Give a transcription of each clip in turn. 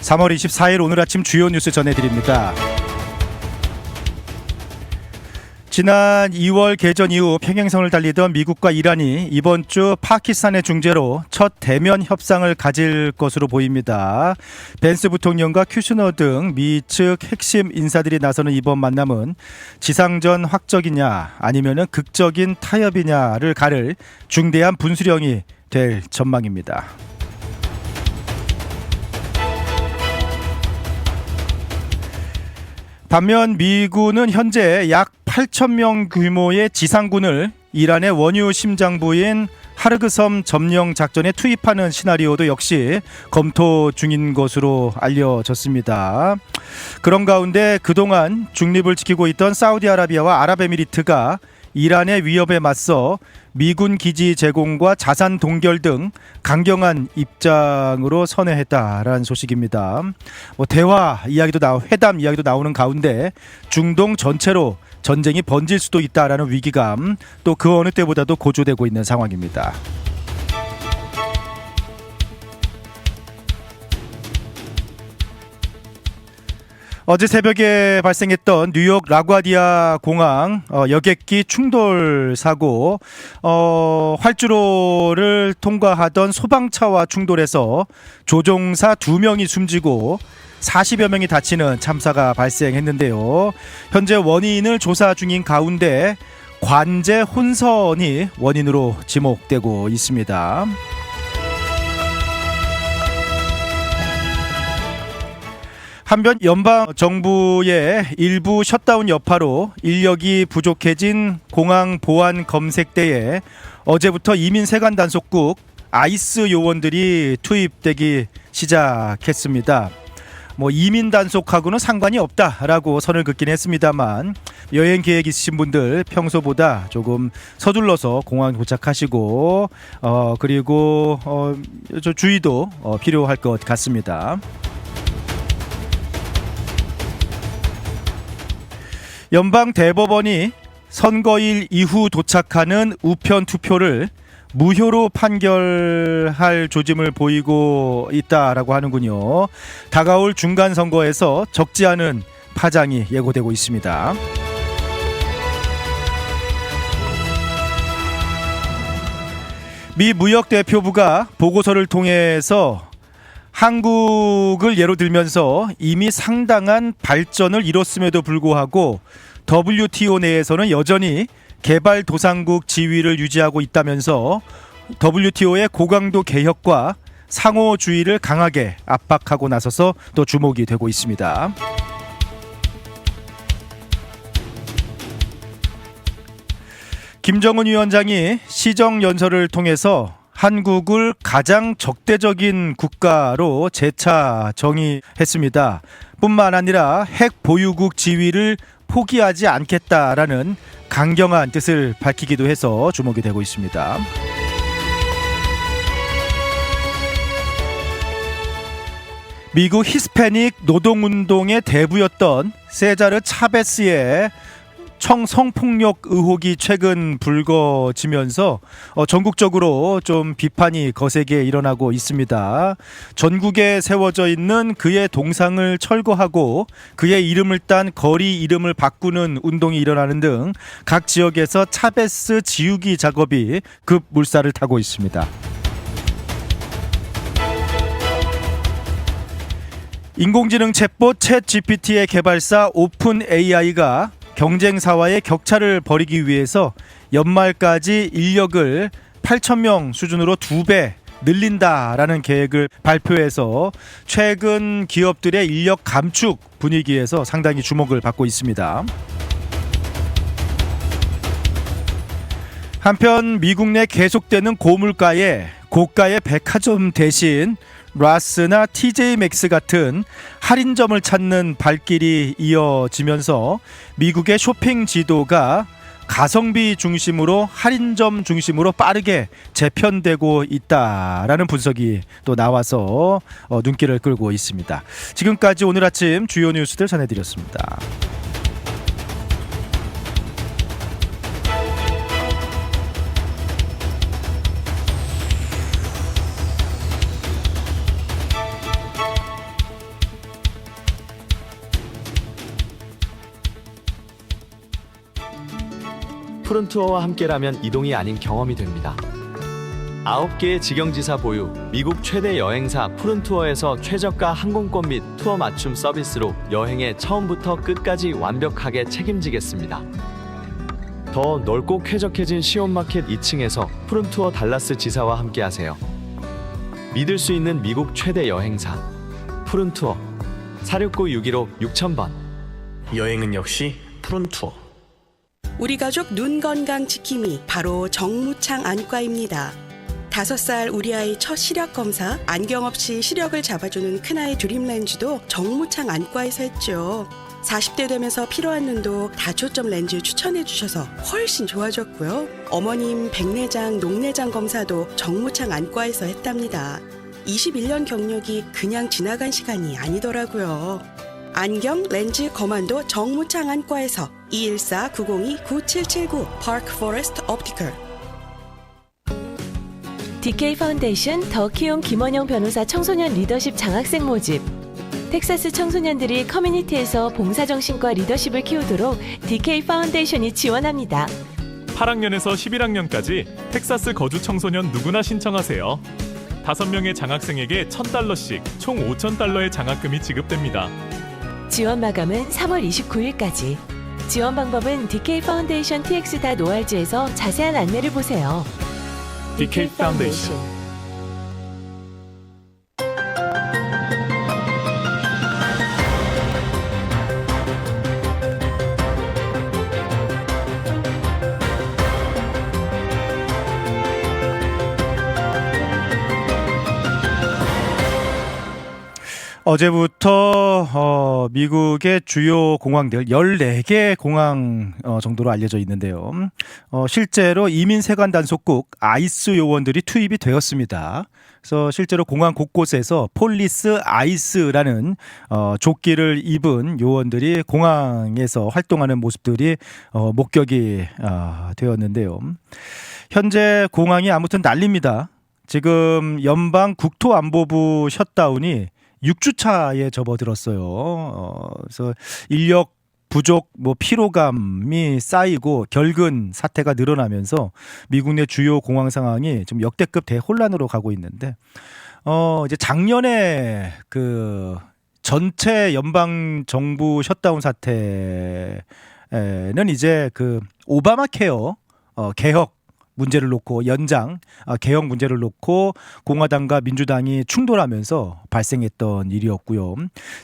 3월 24일 오늘 아침 주요 뉴스 전해드립니다. 지난 2월 개전 이후 평행선을 달리던 미국과 이란이 이번 주 파키스탄의 중재로 첫 대면 협상을 가질 것으로 보입니다. 벤스 부통령과 큐슈너 등 미 측 핵심 인사들이 나서는 이번 만남은 지상전 확적이냐 아니면은 극적인 타협이냐를 가를 중대한 분수령이 될 전망입니다. 반면 미군은 현재 약 8,000명 규모의 지상군을 이란의 원유 심장부인 하르그섬 점령 작전에 투입하는 시나리오도 역시 검토 중인 것으로 알려졌습니다. 그런 가운데 그동안 중립을 지키고 있던 사우디아라비아와 아랍에미리트가 이란의 위협에 맞서 미군 기지 제공과 자산 동결 등 강경한 입장으로 선회했다라는 소식입니다. 대화 이야기도 회담 이야기도 나오는 가운데 중동 전체로 전쟁이 번질 수도 있다라는 위기감 또 그 어느 때보다도 고조되고 있는 상황입니다. 어제 새벽에 발생했던 뉴욕 라과디아 공항 여객기 충돌 사고 활주로를 통과하던 소방차와 충돌해서 조종사 2명이 숨지고 40여 명이 다치는 참사가 발생했는데요. 현재 원인을 조사 중인 가운데 관제 혼선이 원인으로 지목되고 있습니다. 한편 연방 정부의 일부 셧다운 여파로 인력이 부족해진 공항 보안 검색대에 어제부터 이민 세관 단속국 아이스 요원들이 투입되기 시작했습니다. 이민 단속하고는 상관이 없다라고 선을 긋긴 했습니다만 여행 계획 있으신 분들 평소보다 조금 서둘러서 공항 도착하시고 그리고 주의도 필요할 것 같습니다. 연방 대법원이 선거일 이후 도착하는 우편 투표를 무효로 판결할 조짐을 보이고 있다라고 하는군요. 다가올 중간 선거에서 적지 않은 파장이 예고되고 있습니다. 미 무역대표부가 보고서를 통해서 한국을 예로 들면서 이미 상당한 발전을 이뤘음에도 불구하고 WTO 내에서는 여전히 개발도상국 지위를 유지하고 있다면서 WTO의 고강도 개혁과 상호주의를 강하게 압박하고 나서서 또 주목이 되고 있습니다. 김정은 위원장이 시정연설을 통해서 한국을 가장 적대적인 국가로 재차 정의했습니다. 뿐만 아니라 핵 보유국 지위를 포기하지 않겠다라는 강경한 뜻을 밝히기도 해서 주목이 되고 있습니다. 미국 히스패닉 노동운동의 대부였던 세자르 차베스의 성폭력 의혹이 최근 불거지면서 전국적으로 좀 비판이 거세게 일어나고 있습니다. 전국에 세워져 있는 그의 동상을 철거하고 그의 이름을 딴 거리 이름을 바꾸는 운동이 일어나는 등 각 지역에서 차베스 지우기 작업이 급물살을 타고 있습니다. 인공지능 챗봇 챗GPT의 개발사 오픈 AI가 경쟁사와의 격차를 벌이기 위해서 연말까지 인력을 8,000명 수준으로 2배 늘린다라는 계획을 발표해서 최근 기업들의 인력 감축 분위기에서 상당히 주목을 받고 있습니다. 한편 미국 내 계속되는 고가의 백화점 대신 라스나 TJ 맥스 같은 할인점을 찾는 발길이 이어지면서 미국의 쇼핑 지도가 가성비 중심으로 할인점 중심으로 빠르게 재편되고 있다라는 분석이 또 나와서 눈길을 끌고 있습니다. 지금까지 오늘 아침 주요 뉴스들 전해드렸습니다. 푸른투어와 함께라면 이동이 아닌 경험이 됩니다. 9개의 직영지사 보유, 미국 최대 여행사 푸른투어에서 최저가 항공권 및 투어 맞춤 서비스로 여행의 처음부터 끝까지 완벽하게 책임지겠습니다. 더 넓고 쾌적해진 시온마켓 2층에서 푸른투어 달라스 지사와 함께하세요. 믿을 수 있는 미국 최대 여행사 푸른투어 469-615-6000번. 여행은 역시 푸른투어. 우리 가족 눈 건강 지킴이 바로 정무창 안과입니다. 5살 우리 아이 첫 시력 검사, 안경 없이 시력을 잡아주는 큰아이 드림렌즈도 정무창 안과에서 했죠. 40대 되면서 필요한 눈도 다초점 렌즈 추천해 주셔서 훨씬 좋아졌고요. 어머님 백내장, 녹내장 검사도 정무창 안과에서 했답니다. 21년 경력이 그냥 지나간 시간이 아니더라고요. 안경, 렌즈, 거만도 정무창 안과에서 214-902-9779 파크 포레스트 옵티컬. DK 파운데이션 더 키움 김원영 변호사 청소년 리더십 장학생 모집. 텍사스 청소년들이 커뮤니티에서 봉사정신과 리더십을 키우도록 DK 파운데이션이 지원합니다. 8학년에서 11학년까지 텍사스 거주 청소년 누구나 신청하세요. 5명의 장학생에게 $1,000씩 총 $5,000의 장학금이 지급됩니다. 지원 마감은 3월 29일까지. 지원 방법은 DK 파운데이션 tx.org에서 자세한 안내를 보세요. DK 파운데이션. 어제부터 미국의 주요 공항들 14개 공항 정도로 알려져 있는데요. 실제로 이민 세관 단속국 아이스 요원들이 투입이 되었습니다. 그래서 실제로 공항 곳곳에서 폴리스 아이스라는 조끼를 입은 요원들이 공항에서 활동하는 모습들이 목격이 되었는데요. 현재 공항이 아무튼 난립니다. 지금 연방 국토안보부 셧다운이 6주차에 접어들었어요. 그래서 인력 부족, 피로감이 쌓이고 결근 사태가 늘어나면서 미국 내 주요 공항 상황이 좀 역대급 대혼란으로 가고 있는데, 이제 작년에 그 전체 연방 정부 셧다운 사태는 이제 그 오바마 케어 개혁 문제를 놓고 연장 개혁 문제를 놓고 공화당과 민주당이 충돌하면서 발생했던 일이었고요.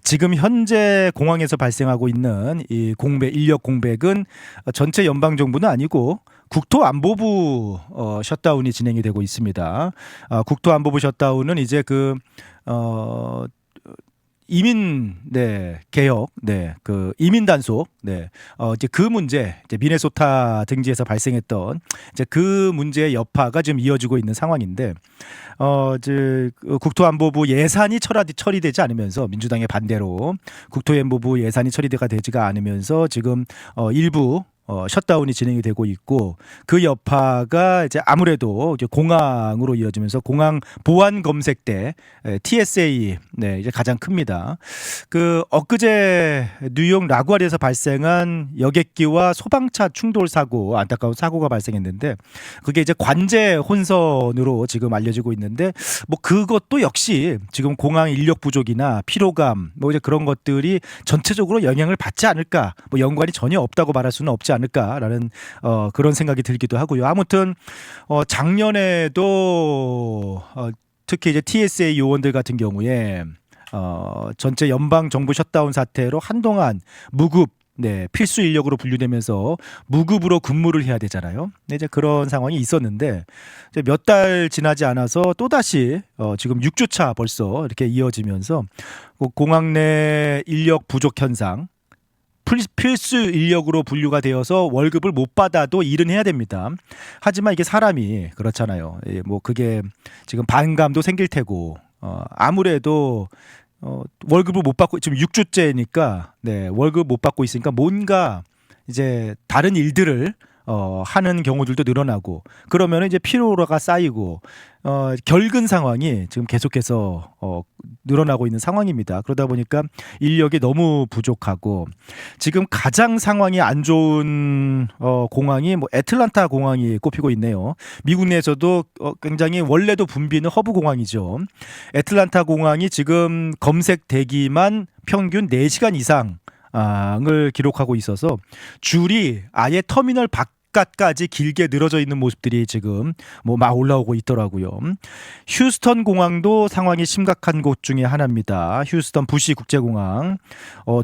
지금 현재 공항에서 발생하고 있는 이 인력 공백은 전체 연방 정부는 아니고 국토안보부 셧다운이 진행이 되고 있습니다. 국토안보부 셧다운은 이제 이민 개혁 그 이민 단속 이제 그 문제 이제 미네소타 등지에서 발생했던 이제 그 문제의 여파가 지금 이어지고 있는 상황인데 이제 국토안보부 예산이 처리되지 않으면서 민주당의 반대로 국토안보부 예산이 처리가 되지가 않으면서 지금 일부 셧다운이 진행이 되고 있고, 그 여파가 이제 아무래도 이제 공항으로 이어지면서 공항 보안 검색대 TSA 이제 가장 큽니다. 그 엊그제 뉴욕 라구아리에서 발생한 여객기와 소방차 충돌 사고, 안타까운 사고가 발생했는데 그게 이제 관제 혼선으로 지금 알려지고 있는데 그것도 역시 지금 공항 인력 부족이나 피로감 이제 그런 것들이 전체적으로 영향을 받지 않을까, 연관이 전혀 없다고 말할 수는 없지 않을까라는 그런 생각이 들기도 하고요. 아무튼 작년에도 특히 이제 TSA 요원들 같은 경우에 전체 연방 정부 셧다운 사태로 한동안 무급 필수 인력으로 분류되면서 무급으로 근무를 해야 되잖아요. 이제 그런 상황이 있었는데 몇 달 지나지 않아서 또다시 지금 6주차 벌써 이렇게 이어지면서 공항 내 인력 부족 현상, 필수 인력으로 분류가 되어서 월급을 못 받아도 일은 해야 됩니다. 하지만 이게 사람이 그렇잖아요. 그게 지금 반감도 생길 테고, 아무래도 월급을 못 받고 지금 6주째니까 월급 못 받고 있으니까 뭔가 이제 다른 일들을 하는 경우들도 늘어나고 그러면 이제 피로가 쌓이고 결근 상황이 지금 계속해서 늘어나고 있는 상황입니다. 그러다 보니까 인력이 너무 부족하고 지금 가장 상황이 안 좋은 공항이 뭐 애틀란타 공항이 꼽히고 있네요. 미국 내에서도 굉장히 원래도 붐비는 허브 공항이죠. 애틀란타 공항이 지금 검색 대기만 평균 4시간 이상을 기록하고 있어서 줄이 아예 터미널 바깥까지 길게 늘어져 있는 모습들이 지금 뭐 막 올라오고 있더라고요. 휴스턴 공항도 상황이 심각한 곳 중에 하나입니다. 휴스턴 부시 국제공항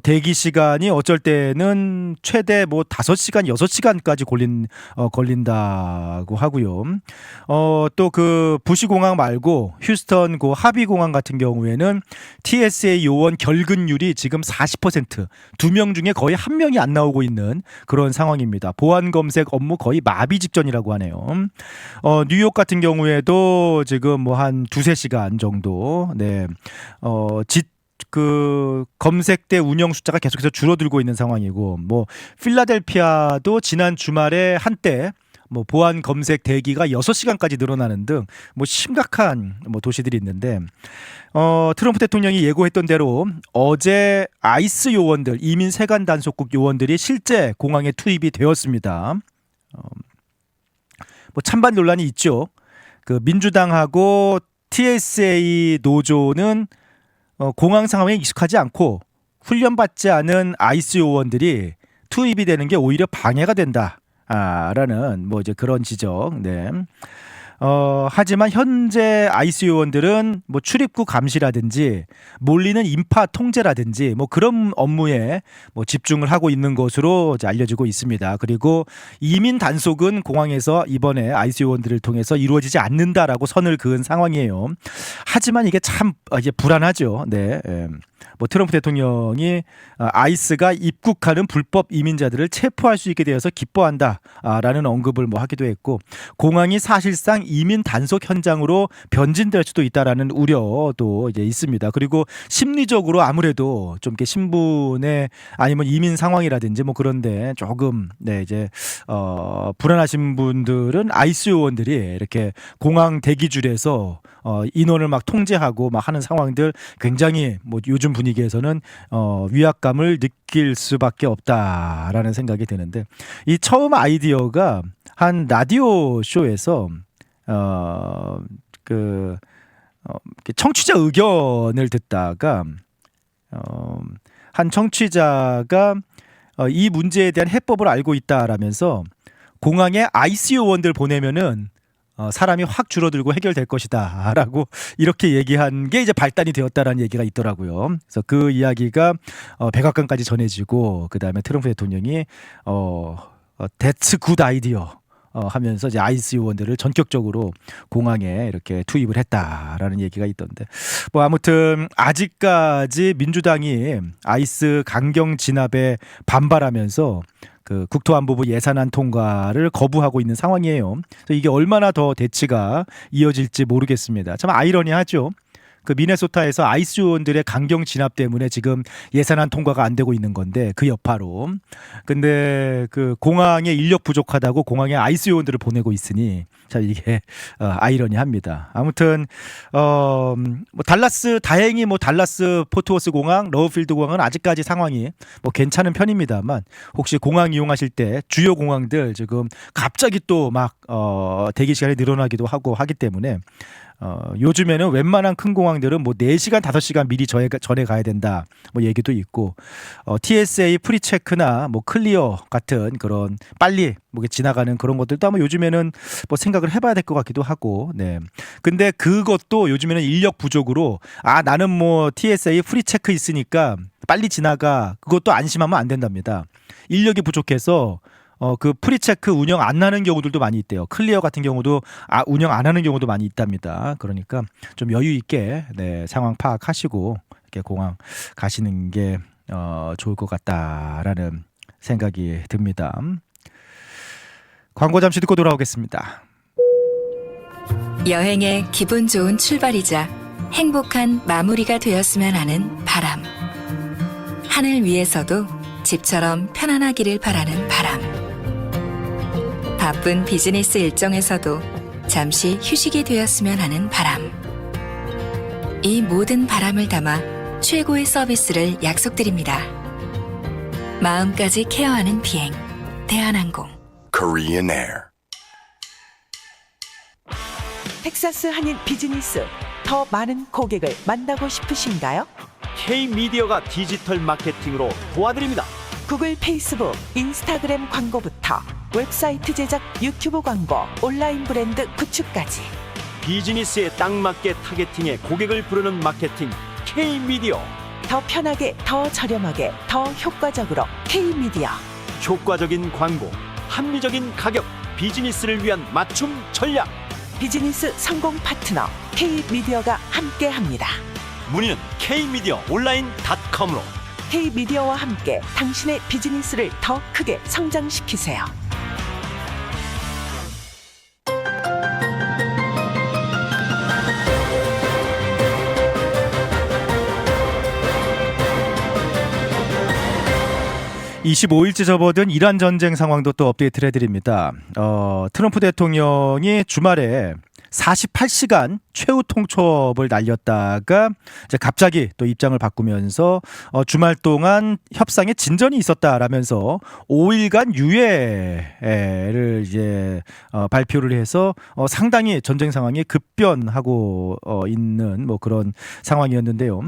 대기 시간이 어쩔 때는 최대 뭐 5시간, 6시간까지 걸린다고 하고요. 또 그 부시 공항 말고 휴스턴 그 하비 공항 같은 경우에는 TSA 요원 결근율이 지금 40%, 2명 중에 거의 1명이 안 나오고 있는 그런 상황입니다. 보안 검색 업무 거의 마비 직전이라고 하네요. 뉴욕 같은 경우에도 지금 뭐 한 2-3시간 정도 그 검색대 운영 숫자가 계속해서 줄어들고 있는 상황이고 뭐 필라델피아도 지난 주말에 한때 뭐 보안 검색 대기가 6시간까지 늘어나는 등 뭐 심각한 뭐 도시들이 있는데 트럼프 대통령이 예고했던 대로 어제 아이스 요원들, 이민 세관 단속국 요원들이 실제 공항에 투입이 되었습니다. 뭐 찬반 논란이 있죠. 그 민주당하고 TSA 노조는 공항 상황에 익숙하지 않고 훈련받지 않은 아이스 요원들이 투입이 되는 게 오히려 방해가 된다. 라는 뭐 이제 그런 지적. 네. 하지만 현재 아이스 요원들은 뭐 출입구 감시라든지 몰리는 인파 통제라든지 뭐 그런 업무에 뭐 집중을 하고 있는 것으로 이제 알려지고 있습니다. 그리고 이민 단속은 공항에서 이번에 아이스 요원들을 통해서 이루어지지 않는다라고 선을 그은 상황이에요. 하지만 이게 참 이제 불안하죠. 네. 뭐 트럼프 대통령이 아이스가 입국하는 불법 이민자들을 체포할 수 있게 되어서 기뻐한다라는 언급을 뭐 하기도 했고 공항이 사실상 이민 단속 현장으로 변진될 수도 있다라는 우려도 이제 있습니다. 그리고 심리적으로 아무래도 좀 이렇게 신분의 아니면 이민 상황이라든지 뭐 그런데 조금 이제 불안하신 분들은 아이스 요원들이 이렇게 공항 대기줄에서 인원을 막 통제하고 막 하는 상황들 굉장히 뭐 요즘 분위기에서는 위압감을 느낄 수밖에 없다라는 생각이 드는데 이 처음 아이디어가 한 라디오 쇼에서 청취자 의견을 듣다가 한 청취자가 이 문제에 대한 해법을 알고 있다라면서 공항에 아이스 요원들 보내면은 사람이 확 줄어들고 해결될 것이다 라고 이렇게 얘기한 게 이제 발단이 되었다라는 얘기가 있더라고요. 그래서 그 이야기가 백악관까지 전해지고 그다음에 트럼프 대통령이 That's good idea 하면서 이제 아이스 요원들을 전격적으로 공항에 이렇게 투입을 했다라는 얘기가 있던데 뭐 아무튼 아직까지 민주당이 아이스 강경 진압에 반발하면서 그 국토안보부 예산안 통과를 거부하고 있는 상황이에요. 그래서 이게 얼마나 더 대치가 이어질지 모르겠습니다. 참 아이러니하죠. 그 미네소타에서 아이스 요원들의 강경 진압 때문에 지금 예산안 통과가 안 되고 있는 건데 그 여파로. 근데 그 공항에 인력 부족하다고 공항에 아이스 요원들을 보내고 있으니 참 이게 아이러니합니다. 아무튼 뭐 달라스 다행히 뭐 달라스 포트워스 공항, 러브필드 공항은 아직까지 상황이 뭐 괜찮은 편입니다만 혹시 공항 이용하실 때 주요 공항들 지금 갑자기 또 막 대기 시간이 늘어나기도 하고 하기 때문에 요즘에는 웬만한 큰 공항들은 뭐 4시간, 5시간 미리 전에 가야 된다. 뭐 얘기도 있고, TSA 프리체크나 뭐 클리어 같은 그런 빨리 뭐 지나가는 그런 것들도 아마 요즘에는 뭐 생각을 해봐야 될 것 같기도 하고, 네. 근데 그것도 요즘에는 인력 부족으로 나는 뭐 TSA 프리체크 있으니까 빨리 지나가. 그것도 안심하면 안 된답니다. 인력이 부족해서 그 프리체크 운영 안 하는 경우들도 많이 있대요. 클리어 같은 경우도 운영 안 하는 경우도 많이 있답니다. 그러니까 좀 여유 있게 상황 파악하시고 이렇게 공항 가시는 게 좋을 것 같다라는 생각이 듭니다. 광고 잠시 듣고 돌아오겠습니다. 여행의 기분 좋은 출발이자 행복한 마무리가 되었으면 하는 바람. 하늘 위에서도 집처럼 편안하기를 바라는 바람. 바쁜 비즈니스 일정에서도 잠시 휴식이 되었으면 하는 바람. 이 모든 바람을 담아 최고의 서비스를 약속드립니다. 마음까지 케어하는 비행, 대한항공. Korean Air. 텍사스 한인 비즈니스 더 많은 고객을 만나고 싶으신가요? K-미디어가 디지털 마케팅으로 도와드립니다. 구글, 페이스북, 인스타그램 광고부터 웹사이트 제작, 유튜브 광고, 온라인 브랜드 구축까지 비즈니스에 딱 맞게 타겟팅해 고객을 부르는 마케팅 K-미디어. 더 편하게, 더 저렴하게, 더 효과적으로 K-미디어. 효과적인 광고, 합리적인 가격, 비즈니스를 위한 맞춤 전략. 비즈니스 성공 파트너 K-미디어가 함께합니다. 문의는 K-미디어 온라인.com으로. K-미디어와 함께 당신의 비즈니스를 더 크게 성장시키세요. (25일째) 접어든 이란 전쟁 상황도 또 업데이트를 해드립니다. 트럼프 대통령이 주말에 48시간 최후 통첩을 날렸다가 이제 갑자기 또 입장을 바꾸면서 주말 동안 협상에 진전이 있었다라면서 5일간 유예를 이제 발표를 해서 상당히 전쟁 상황이 급변하고 있는 뭐 그런 상황이었는데요.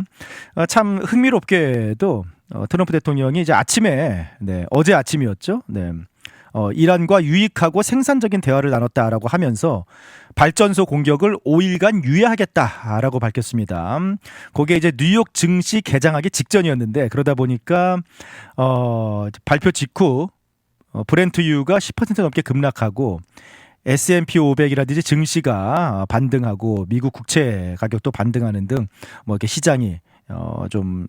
참 흥미롭게도 트럼프 대통령이 이제 아침에 어제 아침이었죠. 이란과 유익하고 생산적인 대화를 나눴다라고 하면서 발전소 공격을 5일간 유예하겠다라고 밝혔습니다. 그게 이제 뉴욕 증시 개장하기 직전이었는데 그러다 보니까 발표 직후 브렌트유가 10% 넘게 급락하고 S&P 500이라든지 증시가 반등하고 미국 국채 가격도 반등하는 등 뭐 이렇게 시장이 좀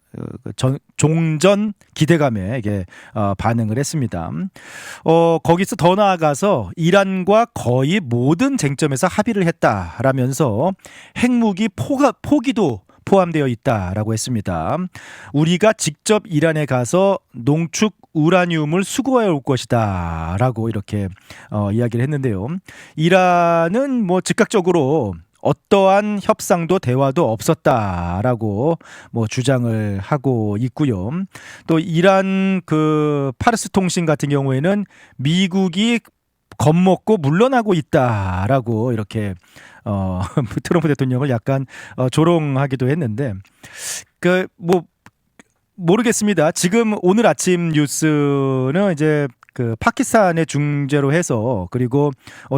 종전 기대감에 이게 반응을 했습니다. 거기서 더 나아가서 이란과 거의 모든 쟁점에서 합의를 했다라면서 핵무기 포기도 포함되어 있다라고 했습니다. 우리가 직접 이란에 가서 농축 우라늄을 수거해 올 것이다라고 이렇게 이야기를 했는데요. 이란은 뭐 즉각적으로 어떠한 협상도 대화도 없었다라고 뭐 주장을 하고 있고요. 또 이란 그 파르스 통신 같은 경우에는 미국이 겁먹고 물러나고 있다라고 이렇게 트럼프 대통령을 약간 조롱하기도 했는데 그 뭐 모르겠습니다. 지금 오늘 아침 뉴스는 이제 그 파키스탄의 중재로 해서 그리고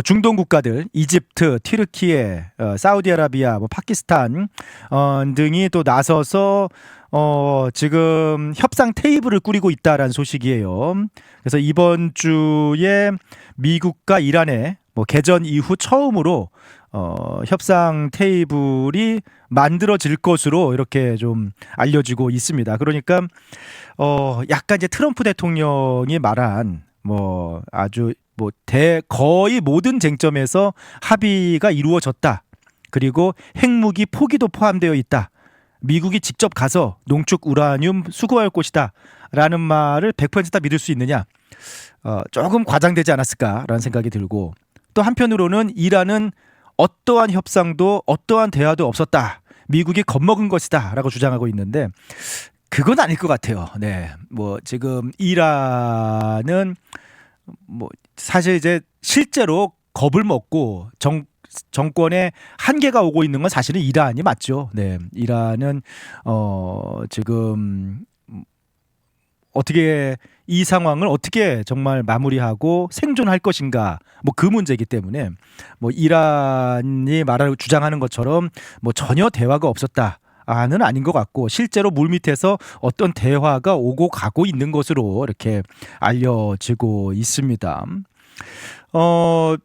중동 국가들 이집트, 튀르키예, 사우디아라비아, 뭐 파키스탄 등이 또 나서서 지금 협상 테이블을 꾸리고 있다라는 소식이에요. 그래서 이번 주에 미국과 이란의 뭐 개전 이후 처음으로 협상 테이블이 만들어질 것으로 이렇게 좀 알려지고 있습니다. 그러니까 약간 이제 트럼프 대통령이 말한 뭐 아주 뭐 거의 모든 쟁점에서 합의가 이루어졌다. 그리고 핵무기 포기도 포함되어 있다. 미국이 직접 가서 농축 우라늄 수거할 것이다. 라는 말을 100% 믿을 수 있느냐? 조금 과장되지 않았을까라는 생각이 들고 또 한편으로는 이란은 어떠한 협상도 어떠한 대화도 없었다. 미국이 겁먹은 것이다 라고 주장하고 있는데 그건 아닐 것 같아요. 네, 뭐 지금 이란은 뭐 사실 이제 실제로 겁을 먹고 정권에 한계가 오고 있는 건 사실은 이란이 맞죠. 네, 이란은 지금 어떻게 이 상황을 어떻게 정말 마무리하고 생존할 것인가 뭐 그 문제이기 때문에 뭐 이란이 주장하는 것처럼 뭐 전혀 대화가 없었다는 아닌 것 같고 실제로 물밑에서 어떤 대화가 오고 가고 있는 것으로 이렇게 알려지고 있습니다.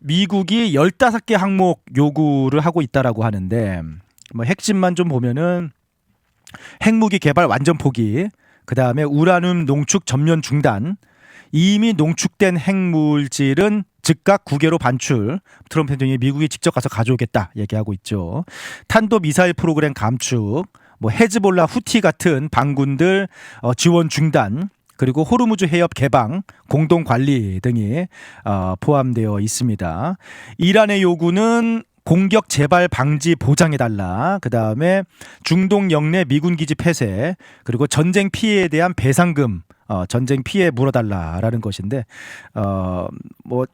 미국이 15개 항목 요구를 하고 있다라고 하는데 뭐 핵심만 좀 보면은 핵무기 개발 완전 포기, 그 다음에 우라늄 농축 전면 중단, 이미 농축된 핵물질은 즉각 국외로 반출, 트럼프 대통령이 미국이 직접 가서 가져오겠다 얘기하고 있죠. 탄도 미사일 프로그램 감축, 뭐 헤즈볼라 후티 같은 반군들 지원 중단, 그리고 호르무즈 해협 개방, 공동 관리 등이 포함되어 있습니다. 이란의 요구는 공격 재발 방지 보장해달라. 그 다음에 중동 영내 미군 기지 폐쇄, 그리고 전쟁 피해에 대한 배상금, 전쟁 피해 물어달라라는 것인데, 뭐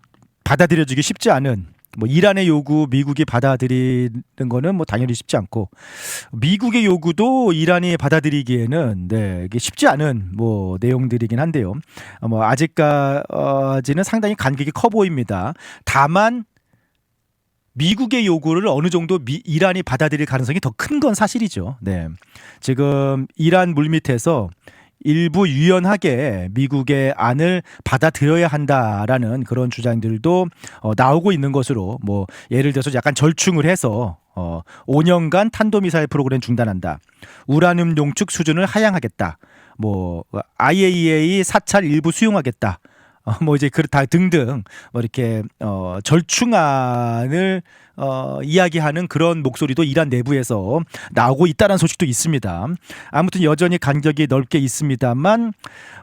받아들여지기 쉽지 않은, 뭐 이란의 요구 미국이 받아들이는 거는 뭐 당연히 쉽지 않고, 미국의 요구도 이란이 받아들이기에는 이게 쉽지 않은 뭐 내용들이긴 한데요. 뭐 아직까지는 상당히 간격이 커 보입니다. 다만 미국의 요구를 어느 정도 이란이 받아들일 가능성이 더 큰 건 사실이죠. 네. 지금 이란 물밑에서 일부 유연하게 미국의 안을 받아들여야 한다라는 그런 주장들도 나오고 있는 것으로, 뭐 예를 들어서 약간 절충을 해서 5년간 탄도미사일 프로그램 중단한다, 우라늄 농축 수준을 하향하겠다, 뭐 IAEA 사찰 일부 수용하겠다, 뭐 이제 다 등등 뭐 이렇게 절충안을 이야기하는 그런 목소리도 이란 내부에서 나오고 있다는 소식도 있습니다. 아무튼 여전히 간격이 넓게 있습니다만,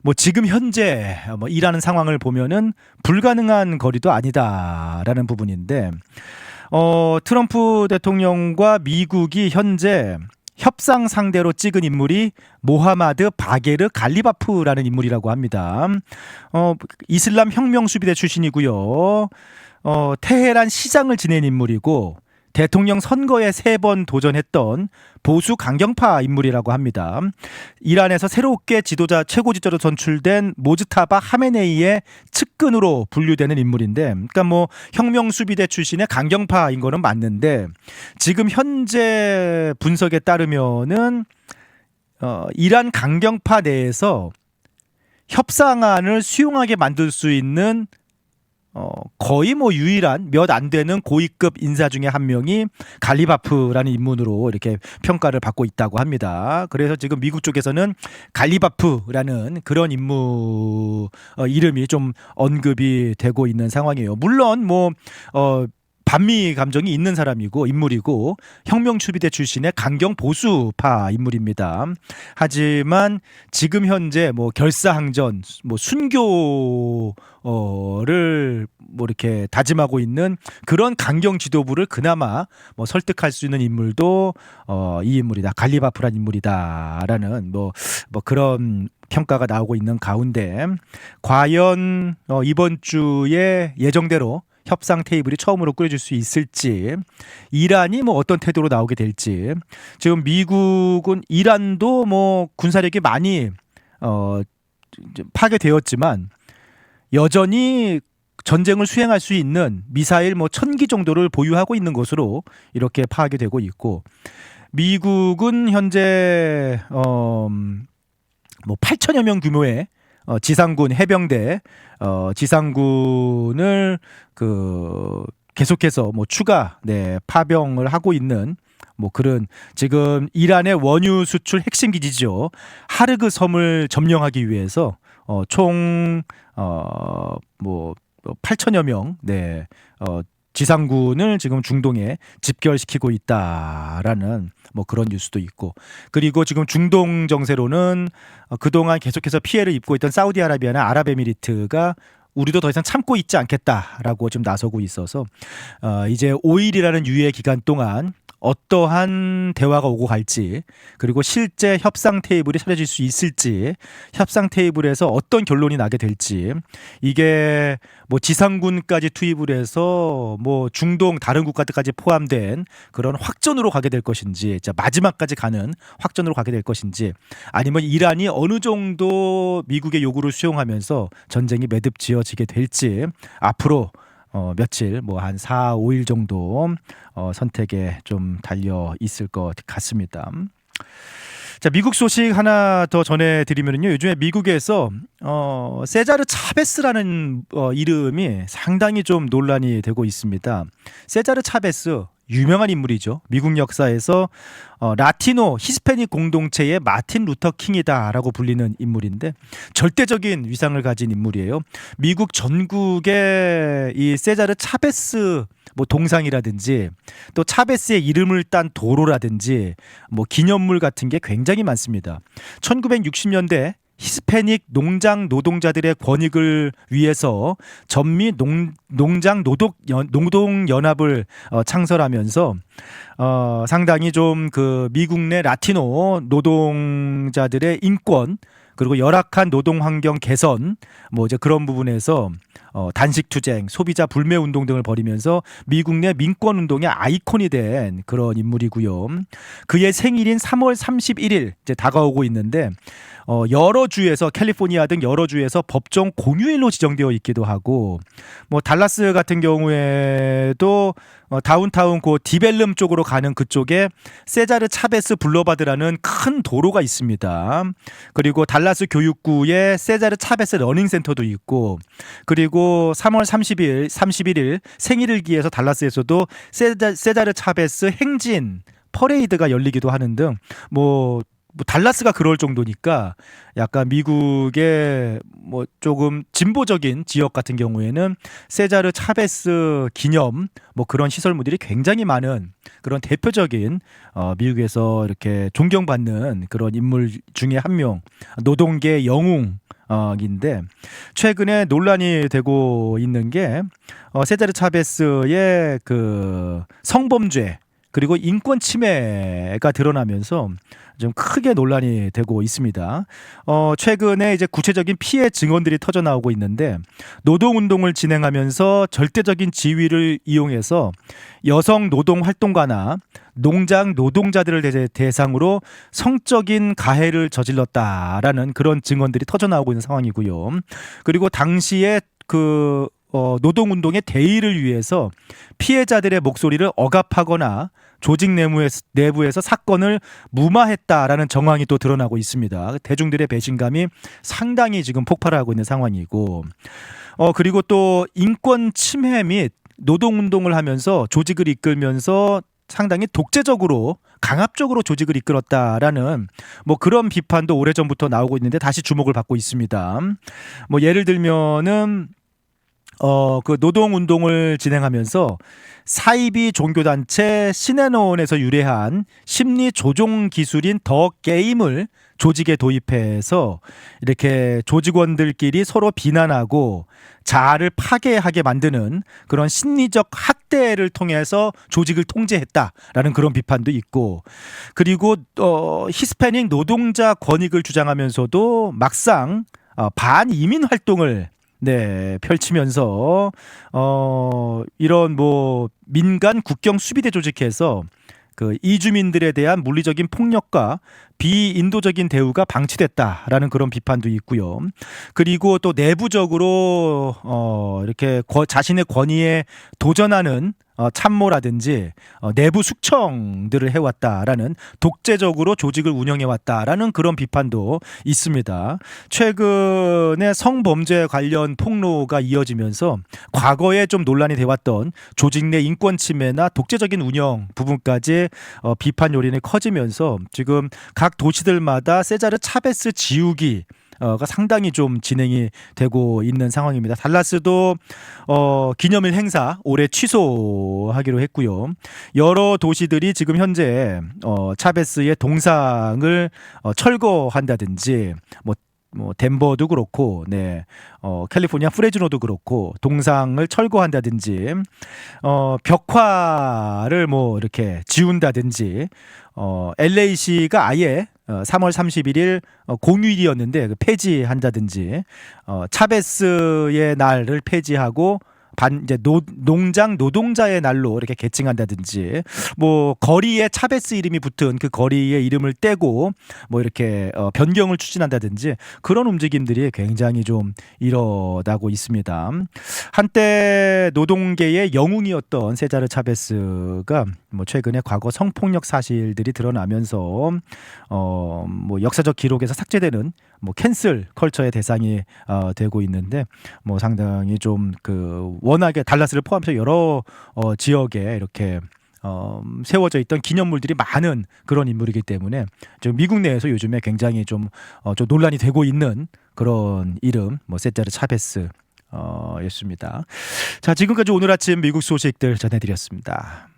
뭐 지금 현재 뭐 이라는 상황을 보면은 불가능한 거리도 아니다라는 부분인데, 트럼프 대통령과 미국이 현재 협상 상대로 찍은 인물이 모하마드 바게르 갈리바프라는 인물이라고 합니다. 이슬람 혁명 수비대 출신이고요. 테헤란 시장을 지낸 인물이고, 대통령 선거에 3번 도전했던 보수 강경파 인물이라고 합니다. 이란에서 새롭게 최고 지도자로 선출된 모즈타바 하메네이의 측근으로 분류되는 인물인데, 그러니까 뭐 혁명 수비대 출신의 강경파인 거는 맞는데, 지금 현재 분석에 따르면은 이란 강경파 내에서 협상안을 수용하게 만들 수 있는 거의 뭐 유일한 몇 안 되는 고위급 인사 중에 한 명이 갈리바프라는 인물으로 이렇게 평가를 받고 있다고 합니다. 그래서 지금 미국 쪽에서는 갈리바프라는 그런 인물 이름이 좀 언급이 되고 있는 상황이에요. 물론 뭐 반미 감정이 있는 사람이고 인물이고, 혁명 수비대 출신의 강경 보수파 인물입니다. 하지만 지금 현재 뭐 결사항전, 뭐 순교를 뭐 이렇게 다짐하고 있는 그런 강경 지도부를 그나마 뭐 설득할 수 있는 인물도 이 인물이다, 갈리바프란 인물이다라는 뭐 그런 평가가 나오고 있는 가운데, 과연 이번 주에 예정대로 협상 테이블이 처음으로 꾸려질 수 있을지, 이란이 뭐 어떤 태도로 나오게 될지. 지금 미국은 이란도 뭐 군사력이 많이 파괴되었지만 여전히 전쟁을 수행할 수 있는 미사일 뭐 1000기 정도를 보유하고 있는 것으로 이렇게 파악이 되고 있고, 미국은 현재 뭐 8천여 명 규모의 지상군 해병대 지상군을 계속해서 뭐 추가 파병을 하고 있는 뭐 그런, 지금 이란의 원유 수출 핵심 기지죠, 하르그 섬을 점령하기 위해서 총 뭐 8천여 명 지상군을 지금 중동에 집결시키고 있다라는 뭐 그런 뉴스도 있고, 그리고 지금 중동 정세로는 그동안 계속해서 피해를 입고 있던 사우디아라비아나 아랍에미리트가 우리도 더 이상 참고 있지 않겠다라고 좀 나서고 있어서 이제 5일이라는 유예 기간 동안 어떠한 대화가 오고 갈지, 그리고 실제 협상 테이블이 차려질 수 있을지, 협상 테이블에서 어떤 결론이 나게 될지, 이게 뭐 지상군까지 투입을 해서 뭐 중동 다른 국가들까지 포함된 그런 확전으로 가게 될 것인지, 마지막까지 가는 확전으로 가게 될 것인지, 아니면 이란이 어느 정도 미국의 요구를 수용하면서 전쟁이 매듭지어지게 될지, 앞으로 며칠 뭐 한 4, 5일 정도 선택에 좀 달려 있을 것 같습니다. 자, 미국 소식 하나 더 전해드리면요, 요즘에 미국에서 세자르 차베스라는 이름이 상당히 좀 논란이 되고 있습니다. 세자르 차베스, 유명한 인물이죠. 미국 역사에서 라티노 히스패닉 공동체의 마틴 루터 킹이다라고 불리는 인물인데, 절대적인 위상을 가진 인물이에요. 미국 전국에 이 세자르 차베스 뭐 동상이라든지, 또 차베스의 이름을 딴 도로라든지 뭐 기념물 같은 게 굉장히 많습니다. 1960년대 히스패닉 농장 노동자들의 권익을 위해서 전미 농장 노동 연합을 창설하면서 상당히 좀 그 미국 내 라티노 노동자들의 인권 그리고 열악한 노동 환경 개선 뭐 이제 그런 부분에서 단식 투쟁, 소비자 불매 운동 등을 벌이면서 미국 내 민권 운동의 아이콘이 된 그런 인물이고요. 그의 생일인 3월 31일 이제 다가오고 있는데 여러 주에서 캘리포니아 등 여러 주에서 법정 공휴일로 지정되어 있기도 하고 뭐 달라스 같은 경우에도 다운타운 그 디벨름 쪽으로 가는 그쪽에 세자르 차베스 블러바드라는 큰 도로가 있습니다. 그리고 달라스 교육구에 세자르 차베스 러닝센터도 있고 그리고 3월 31일 생일을 기해서 달라스에서도 세자르 차베스 행진 퍼레이드가 열리기도 하는 등 뭐 달라스가 그럴 정도니까 약간 미국의 뭐 조금 진보적인 지역 같은 경우에는 세자르 차베스 기념 뭐 그런 시설물들이 굉장히 많은 그런 대표적인 미국에서 이렇게 존경받는 그런 인물 중에 한 명, 노동계 영웅 인데 최근에 논란이 되고 있는 게 세자르 차베스의 그 성범죄 그리고 인권 침해가 드러나면서 좀 크게 논란이 되고 있습니다. 최근에 이제 구체적인 피해 증언들이 터져 나오고 있는데 노동운동을 진행하면서 절대적인 지위를 이용해서 여성 노동 활동가나 농장 노동자들을 대상으로 성적인 가해를 저질렀다라는 그런 증언들이 터져 나오고 있는 상황이고요. 그리고 당시에 그 노동운동의 대의를 위해서 피해자들의 목소리를 억압하거나 조직 내부에서 사건을 무마했다라는 정황이 또 드러나고 있습니다. 대중들의 배신감이 상당히 지금 폭발하고 있는 상황이고 그리고 또 인권 침해 및 노동운동을 하면서 조직을 이끌면서 상당히 독재적으로 강압적으로 조직을 이끌었다라는 뭐 그런 비판도 오래전부터 나오고 있는데 다시 주목을 받고 있습니다. 뭐 예를 들면은 그 노동운동을 진행하면서 사이비 종교단체 시네논에서 유래한 심리 조종 기술인 더 게임을 조직에 도입해서 이렇게 조직원들끼리 서로 비난하고 자아를 파괴하게 만드는 그런 심리적 학대를 통해서 조직을 통제했다라는 그런 비판도 있고 그리고 히스패닉 노동자 권익을 주장하면서도 막상 반이민 활동을 펼치면서 이런 뭐 민간 국경 수비대 조직해서 그 이주민들에 대한 물리적인 폭력과 비인도적인 대우가 방치됐다라는 그런 비판도 있고요. 그리고 또 내부적으로 이렇게 자신의 권위에 도전하는 참모라든지 내부 숙청들을 해왔다라는 독재적으로 조직을 운영해왔다라는 그런 비판도 있습니다. 최근에 성범죄 관련 폭로가 이어지면서 과거에 좀 논란이 돼왔던 조직 내 인권 침해나 독재적인 운영 부분까지 비판 요인이 커지면서 지금 각 도시들마다 세자르 차베스 지우기 가 상당히 좀 진행이 되고 있는 상황입니다. 달라스도 기념일 행사 올해 취소하기로 했고요. 여러 도시들이 지금 현재 차베스의 동상을 철거한다든지 뭐 덴버도 그렇고, 캘리포니아 프레즈노도 그렇고 동상을 철거한다든지 벽화를 뭐 이렇게 지운다든지 LA시가 아예 3월 31일 공휴일이었는데 폐지한다든지 차베스의 날을 폐지하고 이제 농장 노동자의 날로 이렇게 개칭한다든지 뭐 거리에 차베스 이름이 붙은 그 거리의 이름을 떼고 뭐 이렇게 변경을 추진한다든지 그런 움직임들이 굉장히 좀 일어나고 있습니다. 한때 노동계의 영웅이었던 세자르 차베스가 뭐 최근에 과거 성폭력 사실들이 드러나면서 뭐 역사적 기록에서 삭제되는 뭐 캔슬 컬처의 대상이 되고 있는데 뭐 상당히 좀 그 워낙에 달라스를 포함해서 여러 지역에 이렇게 세워져 있던 기념물들이 많은 그런 인물이기 때문에 지금 미국 내에서 요즘에 굉장히 좀 논란이 되고 있는 그런 이름 뭐 세자르 차베스 였습니다. 자, 지금까지 오늘 아침 미국 소식들 전해드렸습니다.